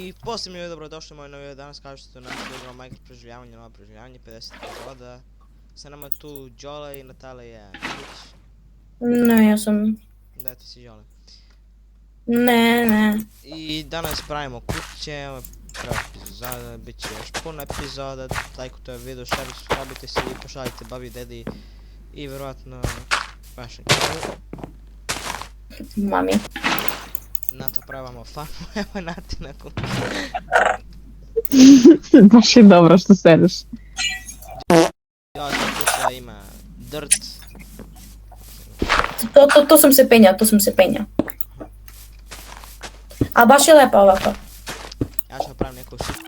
I poslije mi je dobrodošli moj novi danas, kao što ste našli igrao Minecraft preživljavanje, novo preživljavanje, 50 epizoda. Sa nama je tu Đole i Natalija Milić. Ne, ja sam... Da, ti si Đole. Ne. I danas pravimo kuće, ovo je prva epizoda, bit će još puno epizoda, lajkujte video, šabite se i pošaljite babi, dedi i vjerojatno vašem kanalu. Mami. Nata pravamo fanu, evo Nati na kuću. Baš je dobro što sedeš. Đole kuća ima dirt. To sam se penja. A baš je lepa ovako. Ja ću napravim neku šiku.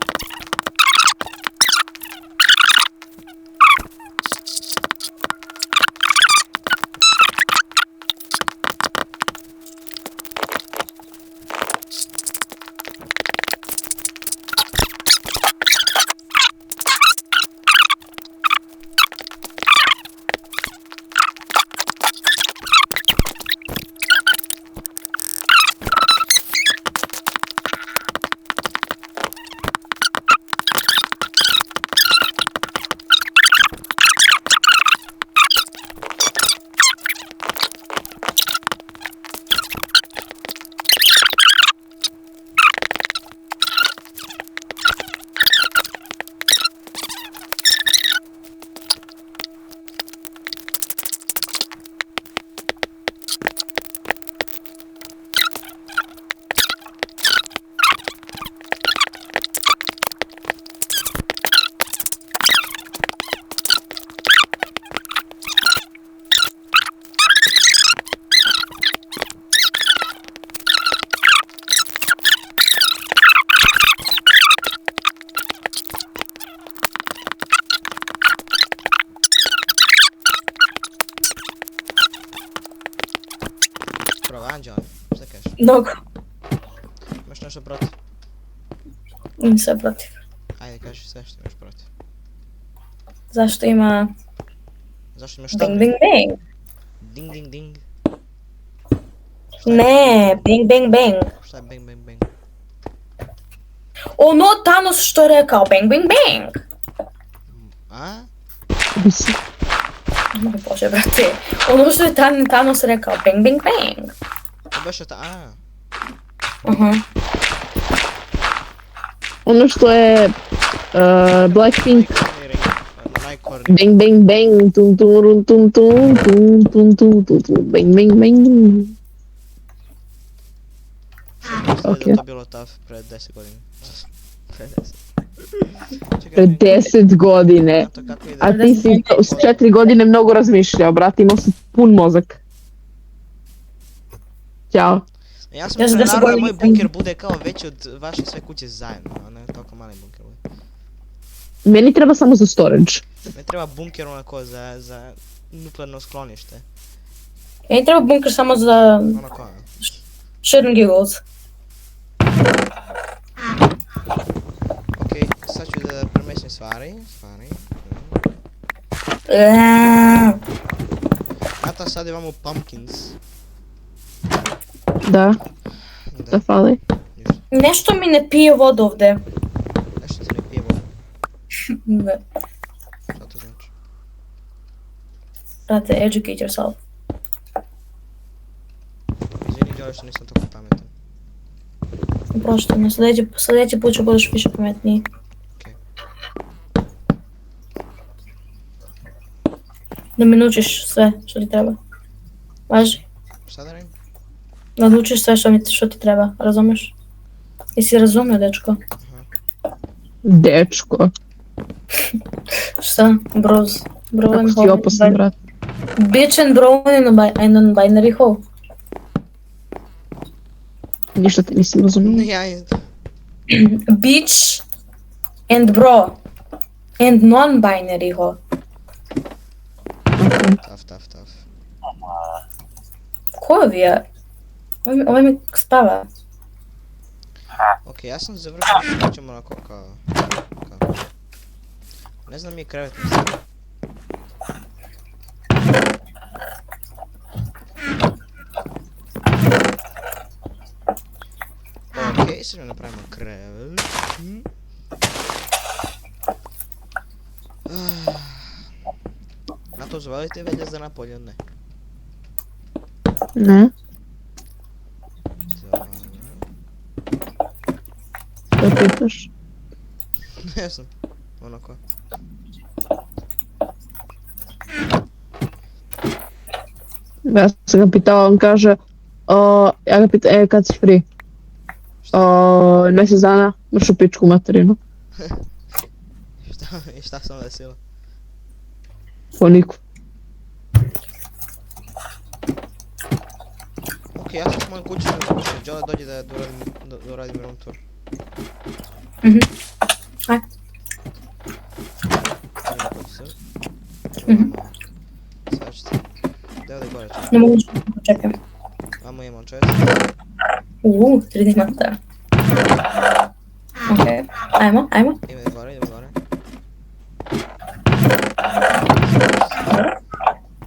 Anđele, šta kažeš? Mnogo. Imaš nešto protiv? Imam sve protiv. Ajde, kaži sve što imaš protiv. Zašto ima... Zašto imaš Bing šta? bing bang. Ding ding ding. Ne, bing bang bang. Šta je bang bang bang? Ono Thanos što je rekao, bang bang bang. A? Bože brate, ono što je Thanos rekao, bang bang bang. To baš je ta... A? Ono što je Blackpink Najkorniji. bang bang bang tum tum tum tum tum tum tum tum tum bang bang bang. Mislim da je to bilo tough pred 10 godina. Pred 10. Pred 10 godine. Znate kako ide? A ti si s 4 godine mnogo razmišljao, brati, imao si pun mozak. Ćao. Ja sam Ja sam mislio 10 naravno da godina moj bunker bude kao veći od vaše sve kuće zajedno, a ne toliko mali bunker bude. Meni treba samo za storage. Ne treba bunker onako za nuklearno sklonište. Ja treba bunker samo za Onako, shit and giggles. okej, sad ću da premestim stvari. Nata, sad imamo pumpkins. Da, da fali. Ništa, Nešto mi ne pije vodu ovdje. nešto ti ne pije vodu. Ne. Šta to znači? Brate, educate yourself. Izvini, Đole, što nisam toliko pametan. Prošto me, sljedeći put ću budeš više pametniji. Okej. Da mi naučiš sve što ti treba. Važi? Šta da radim? Da naučiš sve što ti treba, razumiješ? Jesi razumio, dečko? Dečko. Šta? Bros. Bro Kako and si hoe. opasan, brat. Bitch and bro in a non-binary hoe. Ništa te nisam razumio. Ja isto. Bitch and bro and non-binary hoe. Tough. Ko vi je? Ovaj mi spava. Okej, ja sam završio, što ćemo onako kao... Ne znam, mi je krevet mislim. Mislim da napravimo krevet. Na to zvalite velje za napolje, ne? Ne, Dobro. što pitaš? Ne znam. Onako. Ja sam ga pitao, on kaže, ja ga pitam, kad si free? Mjesec dana, mršu pičku materinu, I šta sam desilo? po niku. Ok, ja sam s mojim kućom slušao, Đole dođe da doradim room tour. Mhm. Aj. Mhm. Sad ćete. Gdje ovdje gore čekaj? Ne mogu čekam. Vamo imam čest. 30 minuta. Ok, ajmo. Idem gore.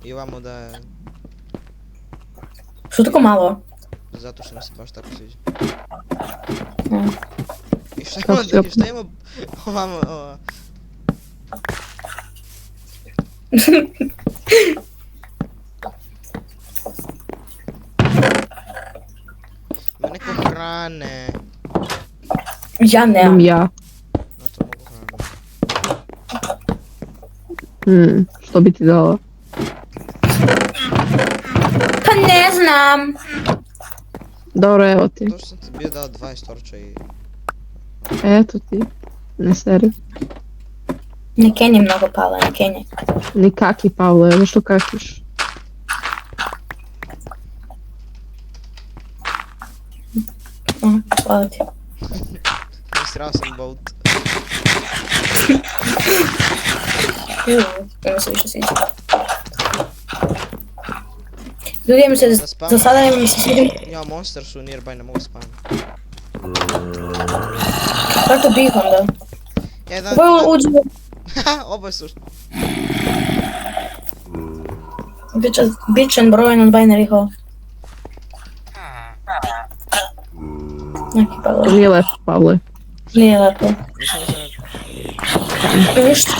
I ovamo da je... Što tako malo? Zato što mi se baš tako sviđa. Mm. I šta Kako si ima, šta ima ovamo, ima neko hrane. Ja Imam nemam. ja. Na to mogu hranu. Što bi ti dala? Pa ne znam. Dobro, evo ti. To što sam ti bio dao 20 torča i... Eto ti. Ne seri. Ne kenje mnogo pala, ne kenje. Ni kaki, Pavle, zašto kakiš? Hvala ti. Srao sam boat. Ovo se više sviđa. Ljudi, ja mi se, Da spavamo. za sada mi se sviđa. Ja, monster su nearby, ne mogu spavati. Kako bih onda? Jedan... Ovo uđe, Oboje su... bićen broj na binary hole. Neki To palo. nije lepo, Pavle. Nije lepo. Ništa.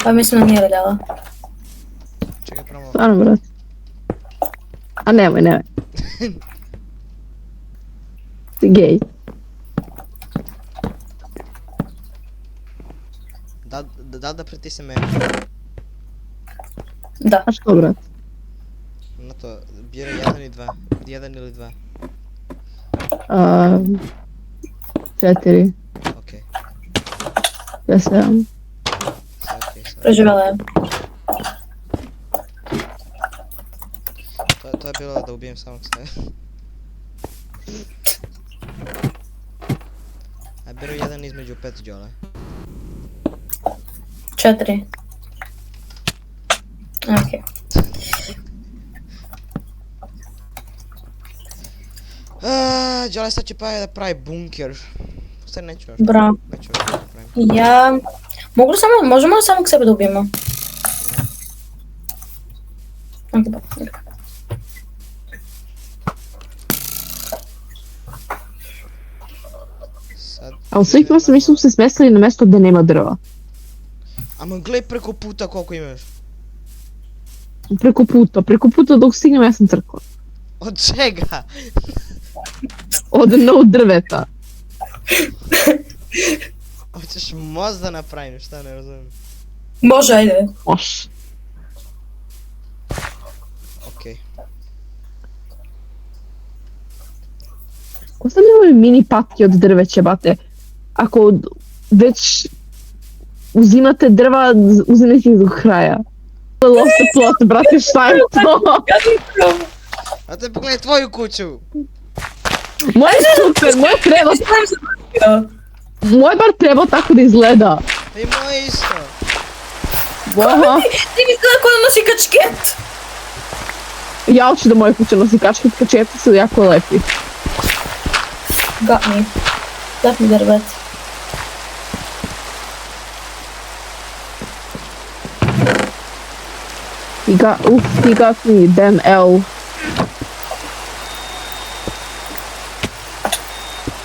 Pa mislim da nije radila. Čekaj, pravo. Stvarno, brat. A nemoj. Ti gej. Da pritisnem menu. Da. A što, brat? Na to, bira 1 i 2. 1 ili 2. 4, Okej, 7. sad okej, sad. Preživjela je. To je bilo da ubijem samog sebe. A biro 1 između 5 Đole. 4. Ok. Đole sad će da pravi bunker. Sad neću još. Bravo. Neću još da pravim. Ja... Možemo li samog sebe da ubijemo? Ok, ba. Sad... A u svih mjesta mi smo se smestili na mjesto gdje nema drva. Ama glej preko puta koliko imaš. Preko puta dok stignem ja sam crkla. Od čega? Od no drveta. Hoćeš most da napravim, šta ne razumijem. Može, ajde. Može. Okej. Ko sam imaju mini patke od drveća, bate? Ako već uzimate drva, uzimajte ih do kraja. Lost plot, brate, šta je to? A te pogledaj tvoju kuću! Moje je super, moje treba, Ja. moje bar treba tako da izgleda. I moje isto! Aha, Ti mi izgleda ko da nosi kačket. ja hoću da moja kuća nosi kačket, kačeti su jako lepi. Got me. Got me drvet. He got me, damn L.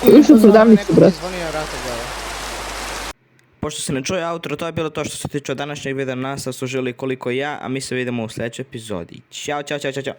Ušao u prodavnicu, Neko brat. ti zvoni na vrata glava. Pošto se ne čuje outro, to je bilo to što se tiče od današnjeg videa. Nas su želi koliko ja, a mi se vidimo u sljedećoj epizodi. Ćao, čao, čao, čao, čao.